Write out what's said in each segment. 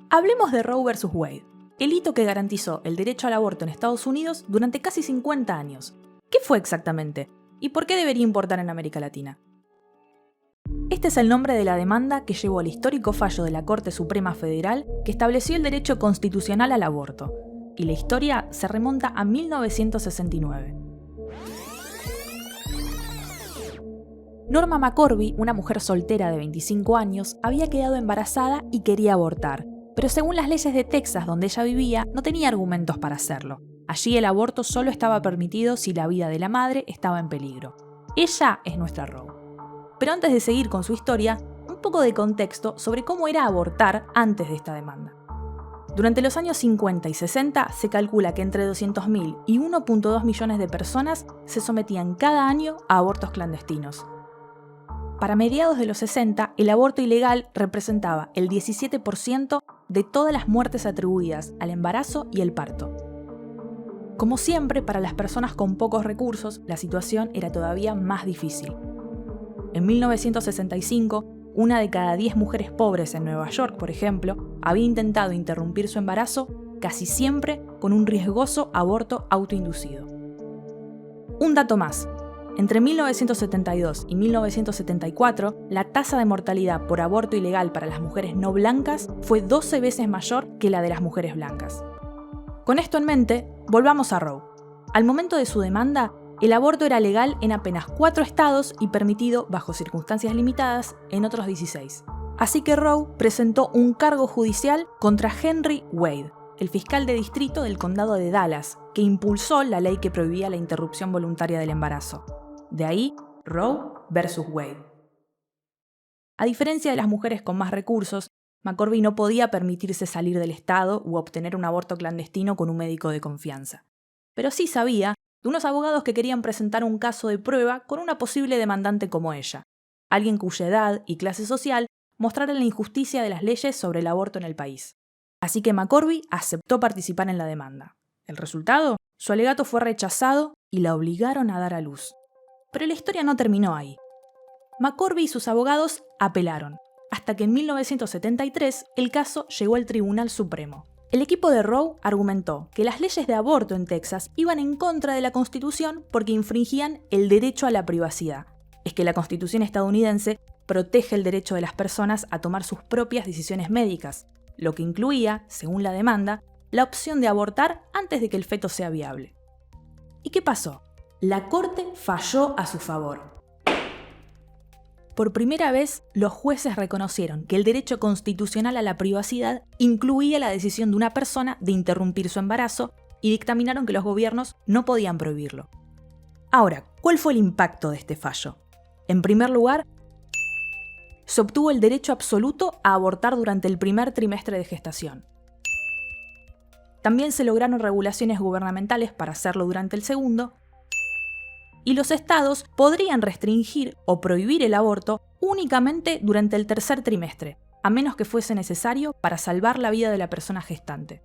Hablemos de Roe vs. Wade, el hito que garantizó el derecho al aborto en Estados Unidos durante casi 50 años. ¿Qué fue exactamente? ¿Y por qué debería importar en América Latina? Este es el nombre de la demanda que llevó al histórico fallo de la Corte Suprema Federal que estableció el derecho constitucional al aborto, y la historia se remonta a 1969. Norma McCorvey, una mujer soltera de 25 años, había quedado embarazada y quería abortar, pero según las leyes de Texas donde ella vivía, no tenía argumentos para hacerlo. Allí el aborto solo estaba permitido si la vida de la madre estaba en peligro. Ella es nuestra Roe. Pero antes de seguir con su historia, un poco de contexto sobre cómo era abortar antes de esta demanda. Durante los años 50 y 60 se calcula que entre 200.000 y 1.2 millones de personas se sometían cada año a abortos clandestinos. Para mediados de los 60, el aborto ilegal representaba el 17% de todas las muertes atribuidas al embarazo y el parto. Como siempre, para las personas con pocos recursos, la situación era todavía más difícil. En 1965, una de cada 10 mujeres pobres en Nueva York, por ejemplo, había intentado interrumpir su embarazo, casi siempre con un riesgoso aborto autoinducido. Un dato más. Entre 1972 y 1974, la tasa de mortalidad por aborto ilegal para las mujeres no blancas fue 12 veces mayor que la de las mujeres blancas. Con esto en mente, volvamos a Roe. Al momento de su demanda, el aborto era legal en apenas 4 estados y permitido, bajo circunstancias limitadas, en otros 16. Así que Roe presentó un cargo judicial contra Henry Wade, el fiscal de distrito del condado de Dallas, que impulsó la ley que prohibía la interrupción voluntaria del embarazo. De ahí, Roe vs. Wade. A diferencia de las mujeres con más recursos, McCorvey no podía permitirse salir del estado u obtener un aborto clandestino con un médico de confianza. Pero sí sabía de unos abogados que querían presentar un caso de prueba con una posible demandante como ella, alguien cuya edad y clase social mostraran la injusticia de las leyes sobre el aborto en el país. Así que McCorvey aceptó participar en la demanda. ¿El resultado? Su alegato fue rechazado y la obligaron a dar a luz. Pero la historia no terminó ahí. McCorvey y sus abogados apelaron, hasta que en 1973 el caso llegó al Tribunal Supremo. El equipo de Roe argumentó que las leyes de aborto en Texas iban en contra de la Constitución porque infringían el derecho a la privacidad. Es que la Constitución estadounidense protege el derecho de las personas a tomar sus propias decisiones médicas, lo que incluía, según la demanda, la opción de abortar antes de que el feto sea viable. ¿Y qué pasó? La Corte falló a su favor. Por primera vez, los jueces reconocieron que el derecho constitucional a la privacidad incluía la decisión de una persona de interrumpir su embarazo y dictaminaron que los gobiernos no podían prohibirlo. Ahora, ¿cuál fue el impacto de este fallo? En primer lugar, se obtuvo el derecho absoluto a abortar durante el primer trimestre de gestación. También se lograron regulaciones gubernamentales para hacerlo durante el segundo, y los estados podrían restringir o prohibir el aborto únicamente durante el tercer trimestre, a menos que fuese necesario para salvar la vida de la persona gestante.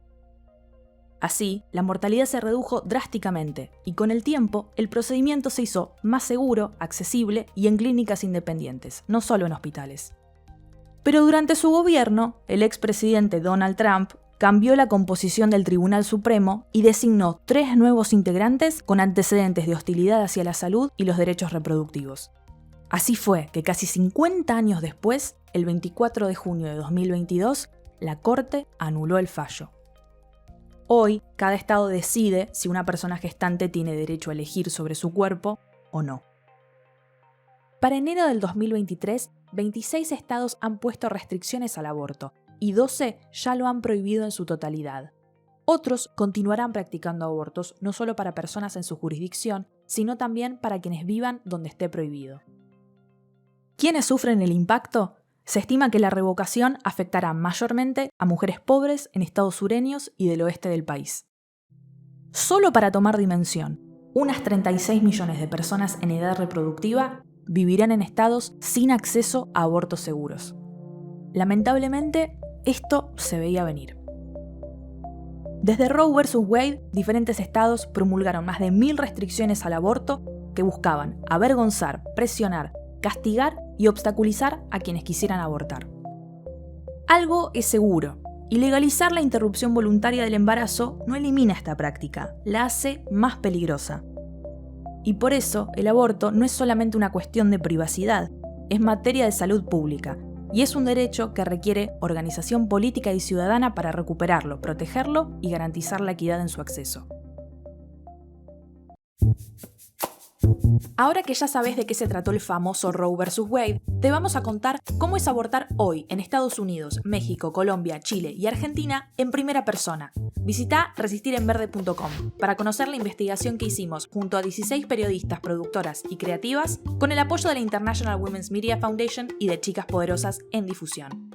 Así, la mortalidad se redujo drásticamente y con el tiempo el procedimiento se hizo más seguro, accesible y en clínicas independientes, no solo en hospitales. Pero durante su gobierno, el expresidente Donald Trump cambió la composición del Tribunal Supremo y designó 3 nuevos integrantes con antecedentes de hostilidad hacia la salud y los derechos reproductivos. Así fue que casi 50 años después, el 24 de junio de 2022, la Corte anuló el fallo. Hoy, cada estado decide si una persona gestante tiene derecho a elegir sobre su cuerpo o no. Para enero del 2023, 26 estados han puesto restricciones al aborto, y 12 ya lo han prohibido en su totalidad. Otros continuarán practicando abortos no solo para personas en su jurisdicción, sino también para quienes vivan donde esté prohibido. ¿Quiénes sufren el impacto? Se estima que la revocación afectará mayormente a mujeres pobres en estados sureños y del oeste del país. Solo para tomar dimensión, unas 36 millones de personas en edad reproductiva vivirán en estados sin acceso a abortos seguros. Lamentablemente, esto se veía venir. Desde Roe vs. Wade, diferentes estados promulgaron más de 1000 restricciones al aborto que buscaban avergonzar, presionar, castigar y obstaculizar a quienes quisieran abortar. Algo es seguro, Y legalizar la interrupción voluntaria del embarazo no elimina esta práctica, la hace más peligrosa. Y por eso, el aborto no es solamente una cuestión de privacidad, es materia de salud pública, y es un derecho que requiere organización política y ciudadana para recuperarlo, protegerlo y garantizar la equidad en su acceso. Ahora que ya sabes de qué se trató el famoso Roe vs. Wade, te vamos a contar cómo es abortar hoy en Estados Unidos, México, Colombia, Chile y Argentina en primera persona. Visita resistirenverde.com para conocer la investigación que hicimos junto a 16 periodistas, productoras y creativas con el apoyo de la International Women's Media Foundation y de Chicas Poderosas en Difusión.